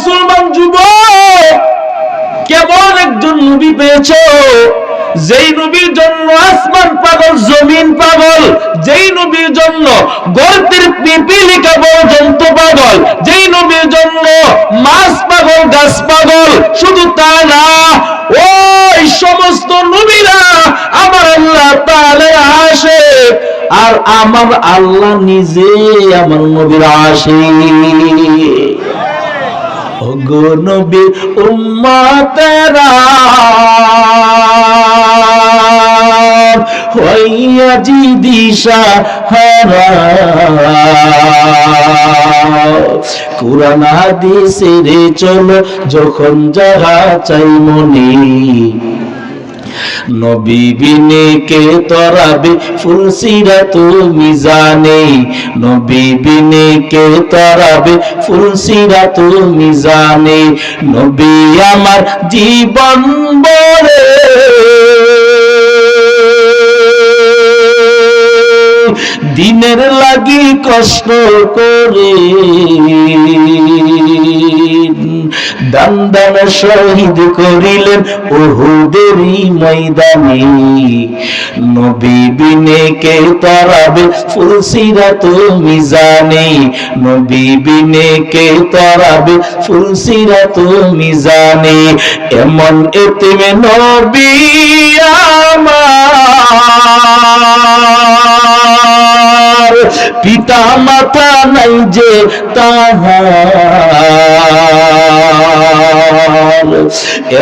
মুসলমান যুবক, কেমন একজন নবী পেয়েছো যেই নবীর জন্য আসমান পাগল, জমিন পাগল, যেই নবীর জন্য গর্তের পিপিলিকা পর্যন্ত পাগল, যেই নবীর জন্য মাছ পাগল, গাছ পাগল। শুধু তা না, ওই সমস্ত নবীরা আমার আল্লাহ তাআলার আশিক, আর আমার আল্লাহ নিজে আমার নবীর আশিক। ওগো নবী উম্মতেরা হইয়া জি দিশাহারা, কুরআন হাদিসের চলো যখন যাহা চাই মনে, নবী বিনে কে তরাবে ফুলসিরাত মিজানে, নবী বিনে কে তরাবে ফুলসিরাত মিজানে। নবী আমার জীবন বলে দিনের লাগি কষ্ট করে দান দান শহীদ করিলেন উহুদেরই ময়দানে। নবী বিনে কে তরাবে ফুলসিরাত মিজানে, নবী বিনে কে তরাবে ফুলসিরাত মিজানে। এমন এতিমে নবী আমার, পিতা মাতা নাই যে তাহার,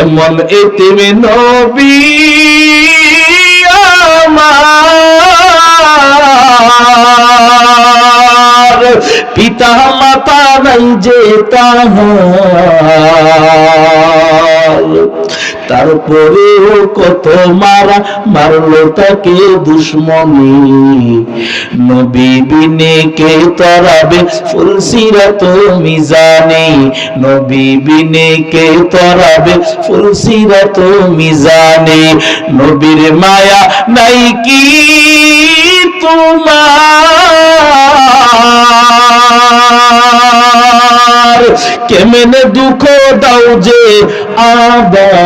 এমন এতিমে নবী আমার, পিতা মাতা নাই যে তাহার। তারপরেও কত মারা মারলো তাকে দুশ্মনী, নবী বিনে কে তরাবে ফুলসিরাত মিজানে, নবী বিনে কে তরাবে ফুলসিরাত মিজানে। নবীর মায়া নাই কি তোমার, কেমনে দুঃখ দাও যে আবার,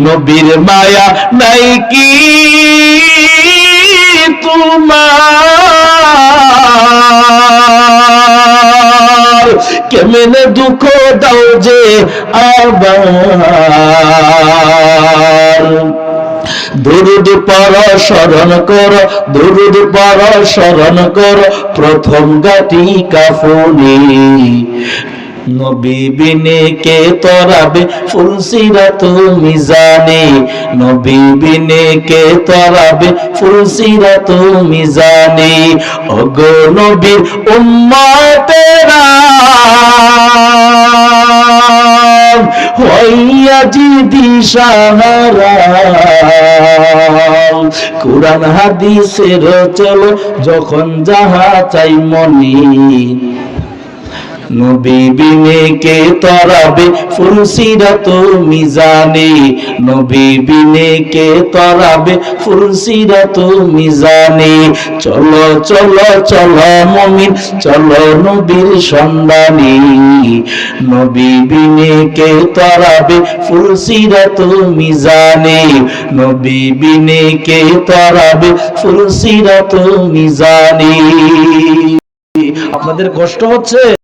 নবীর মায়া নাই কি তোমার, কেমনে দুঃখ দাও যে আবার। দুরুদ পড়ো স্মরণ করো, দুরুদ পড়ো স্মরণ করো প্রথম গাটি কাফনে, নবী বিনে কে তরাবে ফুলসিরাত মিজানে, নবী বিনে কে তরাবে ফুলসিরাত মিজানে। ওগো নবীর উম্মতেরা হইয়া জি দিশাহারা, কুরআন হাদিসের চলো যখন যাহা চাই মনে, নবী বিনে কে তরাবে ফুলসিরাত মিজানে, নবী বিনে কে তরাবে ফুলসিরাত মিজানে। চলো চলো চলো মুমিন চলো নবীর সন্ধানে, নবী বিনে কে তরাবে ফুলসিরাত মিজানে, নবী বিনে কে তরাবে ফুলসিরাত মিজানে। আপনাদের কষ্ট হচ্ছে?